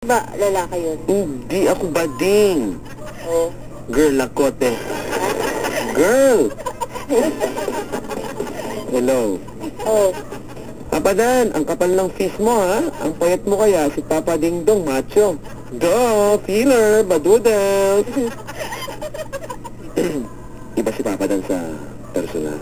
Ba, lalaki yun? Hindi ako bading. Oo. Girl, lakote. Girl! Hello. Oo. Papa Dan, ang kapal ng fish mo ha? Ang payat mo kaya si Papa Ding Dong, macho. Go, feeler, badoodles. Iba si Papa Dan sa personal.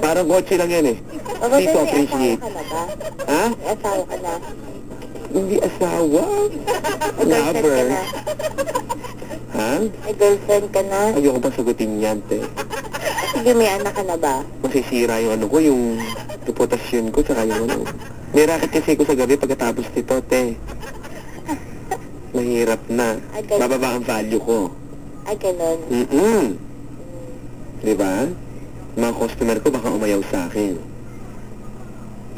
Parang kotse lang yan eh. Papa Hindi Dan, ko may appreciate. asawa ka na ba? Ha? May asawa ka na? Hindi asawa. May girlfriend ka Lover. na? Ha? May girlfriend ka na? Ayoko pa sagutin yan, te. Sige, may anak ka na ba? Masisira yung ano ko, yung reputasyon ko, tsaka yung ano. May racket kasi ko sa gabi pagkatapos nito, te. Mahirap na. Ay, ganun. Bababa ang value ko. Ay, ganun. Diba? Mga customer ko baka umayaw sa akin.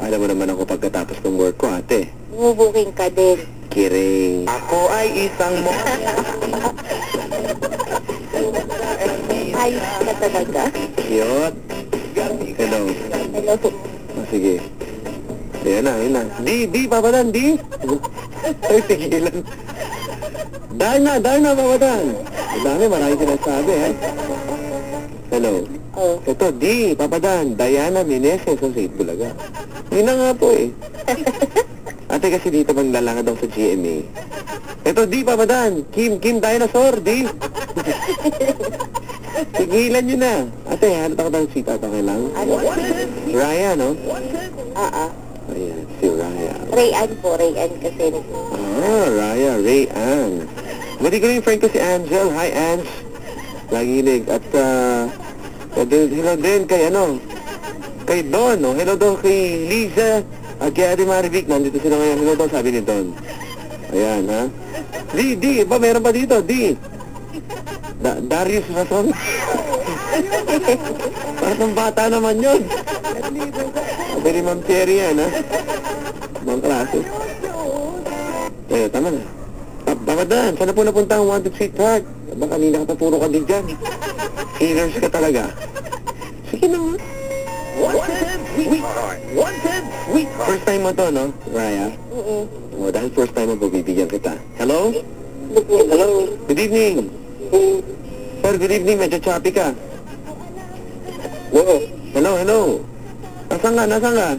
Alam mo naman ako pagkatapos ng work ko, ate. Bumubuking ka din. Kiring. Ako ay isang mo. Ayos ka talaga. Cute. Hello. Hello. Sige. Ayan na. Di, Papa Dan, di. Ay, tigilan. Dahil na, Papa Dan. Dami, maraming sinasabi, eh. Hello. Oh. Ito, di, Papa Dan, Diana Meneses, ang Saint Bulaga. Yun na nga po, eh. Ate kasi dito maglalangad daw sa GMA. Ito, di, Papa Dan, Kim Dinosaur, di. Tigilan nyo na. Ate, hanap ako ng sweet at okay lang? Ano? Raya, no? Ayan. Ayan, si Raya. Rayan po, Rayan kasi. Raya, Ray-Ann. Buti ko rin yung friend ko si Angel. Hi, Ange. Lagilig. At, hello din kay, kay Don, no? Hello daw kay Lisa. At kay Ate Marivic. Nandito sila ngayon. Hello daw, sabi ni Don. Ayan, ha? Di, ba meron pa dito? Di. Darius Rason. Parang bata naman yun. Sabi ni Ma'am Cherry yan, ha? Mga klase. Tama na. Papa Dan, saan na po napunta ang Wanted Sweetheart? Ba kanina ka pa puro ka din dyan. Healers ka talaga. Sige naman. Wanted. First time mo to, no, Raya? O, dahil first time mo, pagbibigyan kita. Hello? Hello? Good evening. Sir, good evening. Medyo choppy ka. Hello. Nasaan ka?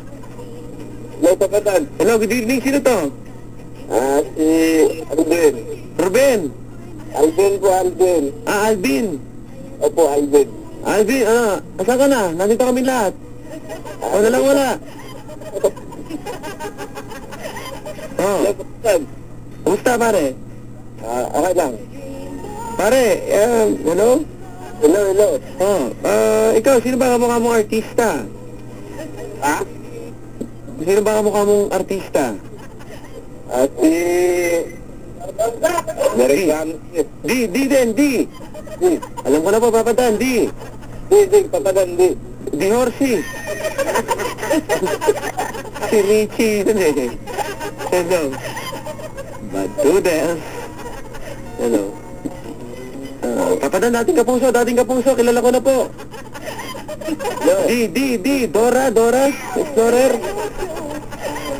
Hello, Papa Dan. Hello, good evening. Sino to? Si Alvin. Ruben. Alvin po, Alvin. Alvin. Opo, Alvin. Alvin, asan ka na? Nandito kami lahat. O, nalang wala. Hello, Papa Dan. Kumusta, pare? Okay lang. Pare, hello? Hello. Ikaw, sino ba kamukha mong artista? Ha? Sino ba kamukha mong artista? Si... Derek Ramos. Di. Alam ko na po, Papa Dan, di. Papa Dan, di. Di Horsey. Si Richie, dun eh. Hello. Badoodles. Hello. Papa Dan, dating kapuso, kilala ko na po. Di. Dora, Explorer.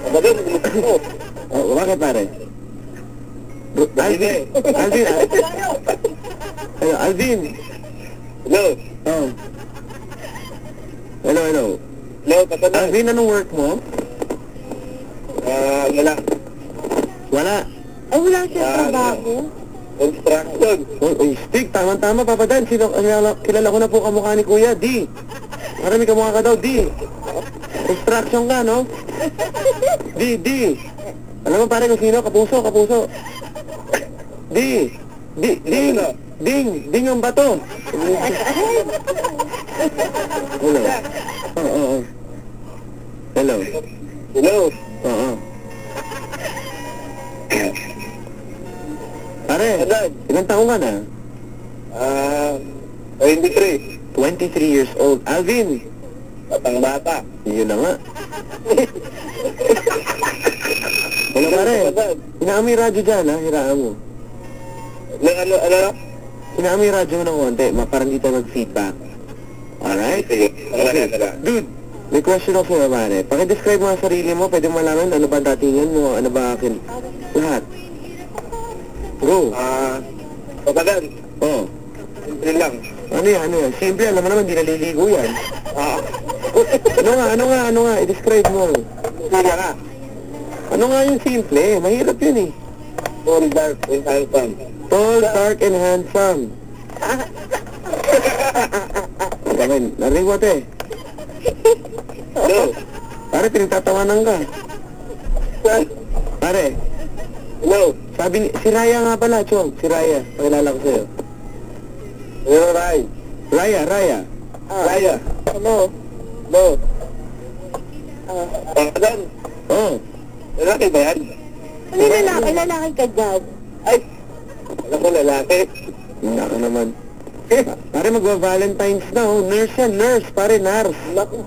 Papa Dan, gusto ko. Bakit pare? Alvin. Alvin. Hello. Hello. Hello, Papa Dan. Alvin, anong work mo? Wala. Wala. Ay, wala siyang trabaho. Construction. Stick, tama, Papa Dan. Kilala ko na po kamukha ni Kuya, di. Marami kamukha ka daw, di. Construction ka, no? Di. Alam mo pare kung sino? Kapuso. Ding ang bato. Hello. Hello. Pare, ilang taong ka na? 23. 23 years old. Alvin. Batang bata. Yun na nga. Wala pare. Hinaan mo yung radyo dyan, ha? Hiraan mo. Ano? Hinaan mo yung radyo mo ng konti. Parang dito mag-feedback. Alright? Sige. Okay. Dude, May question ako sa'yo, pare. Pakidescribe mo ang sarili mo, pwede mo malaman ano ba datingan mo, ano ba akin, lahat. Go. Patagan. Oh. Simple lang. Ano yan? Simple, alam mo naman, di naliligo yan. Ano nga, i-describe mo. Sila nga. Ano nga yung simple? Mahirap yun eh. Tall, dark, and handsome. Tall, dark, and handsome. Gawin, narinig mo ate. No. Pare, pinagtatawanan ka. Pare, No. sabi ni, si Raya nga pala, Chong. Si Raya, pakilala ko sa'yo. You're right. Raya. Raya. Hello. No. Oh. Patagan. Oh. Lalaki ba yan? Ano lalaki? Lalaki ka dyan. Ay. Alam ko lalaki. Hindi ka naman. Pare, magwa-Valentine's na, oh. Nurse yan, nurse. Pare, nurse. Naku.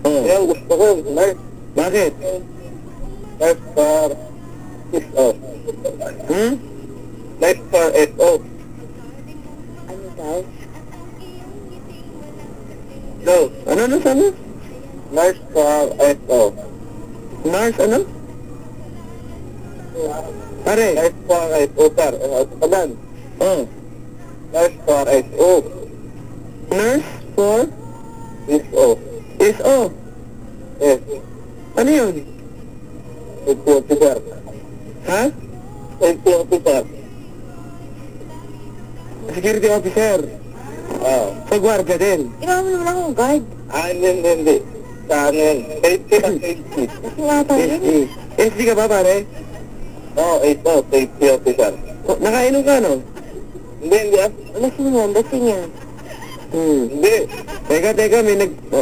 Oh. Yan gusto ko. Nurse. Bakit? Nurse for SO. Hmm? Nurse for SO. Ano daw? No. Ano sana? Nurse for SO. Nurse, ano? Pare. Nurse for SO, sir. Patagan. Oh. Nurse for SO. Nurse for SO. SO. Yes. Ano yun? Safety officer. Ha? Safety officer. Security officer. Oo. Sa gwardiya din. Ikaw mo naman akong guard. Hindi. Sa ano yun? Safety na safety. Kasi nga tayo yun. SD. SD ka ba, pare? Oo, SO. Safety officer. Oh, nakainom ka, no? Hindi ah. Lasing yan. Hindi. Teka, may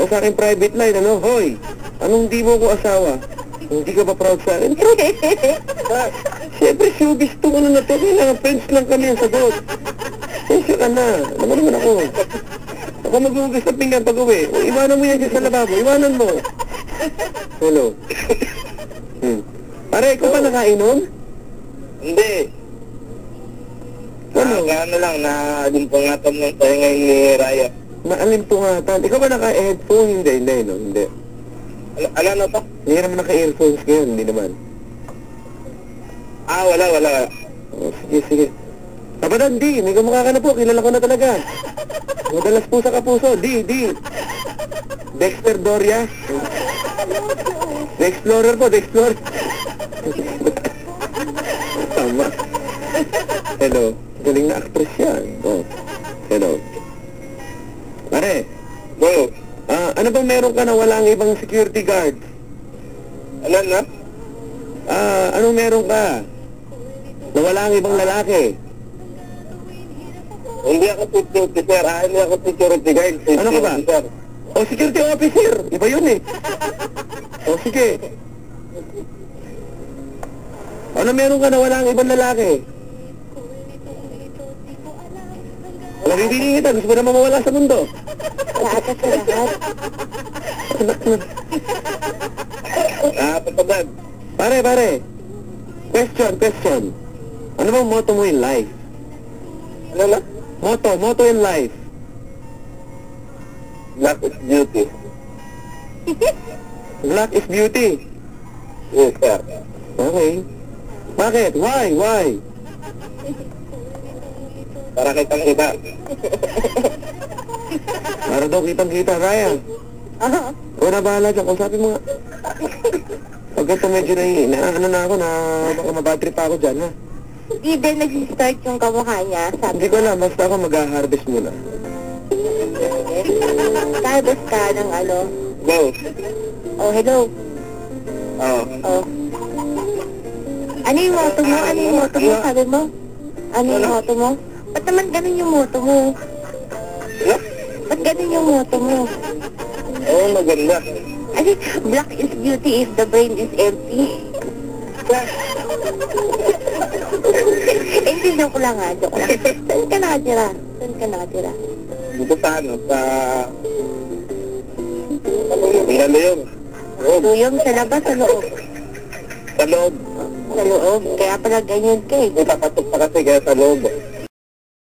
sa akin private line, ano? Hoy, anong di mo ko asawa? Hindi ka ba proud sa akin? Siyempre, showbiz to ko na to. Kailangan friends lang kami ang sagot. Sensya ka na. Alam mo naman ako. Ako mag-uugas na pinggan pag uwi. O, iwanan mo yan dyan sa lababo. Iwanan mo. Hello. Pare, ikaw ba nakainom? Hindi. Ano? Ano lang, nalimpangatan ng pahinga ni Raya. Maalimpungatan. Ikaw ba naka-headphone? Hindi, no? Hindi. Ano na to? Hindi naman naka-earphones ngayon. Hindi naman. Wala. Oh, sige. Kabadan, di. May kamukha ka na po. Kilala ko na talaga. Madalas po sa kapuso. Di. Dexter Doria. The Explorer po, The Explorer. Tama. Hello. Galing na actress yan. Oh. Hello. Pare. Go. Ano bang meron ka na walang ibang security guard? Ano na? Anong meron ka? Na walang ibang lalaki? Hindi ako safety officer. Hindi ako security guard. Safety Ano ka ba? officer. O, security officer. Iba yun eh. O, sige. Ano meron ka na walang ibang lalaki? Nabibigyan kita. Gusto mo na mawala sa mundo. Lahat sa lahat. Anak na. Patagan. Pare. Question. Ano bang motto mo in life? Ano na? Motto in life. Black is beauty. Black is beauty. Yes, sir. Okay. Bakit? Why? Para kitang kita. Para daw kitang-kita, Raya. O na bahala dyan. Kung sabi mo nga. Pag ito medyo na ako na baka mabatrip pa ako dyan, ha? Hindi din nag-start yung kamukha niya. Sabi Hindi ko alam. Basta ako mag-harvest muna. Harvest ka ng ano. Go. Oh, hello. Oo. Oh. Ano yung motto mo? Sabi mo? Ano yung motto mo? Ba't naman ganun yung motto mo? Ano? Ba't ganun yung motto mo? Oo, maganda. Ano, black is beauty if the brain is empty. Hindi, joke lang ha, joke lang. Saan ka nakatira? Dito sa ano, sa... Ano yun? Luyong sa labas, sa loob. Sa loob. Sa loob, kaya pala ganyan ka eh. May tapatok pa kasi kaya sa loob.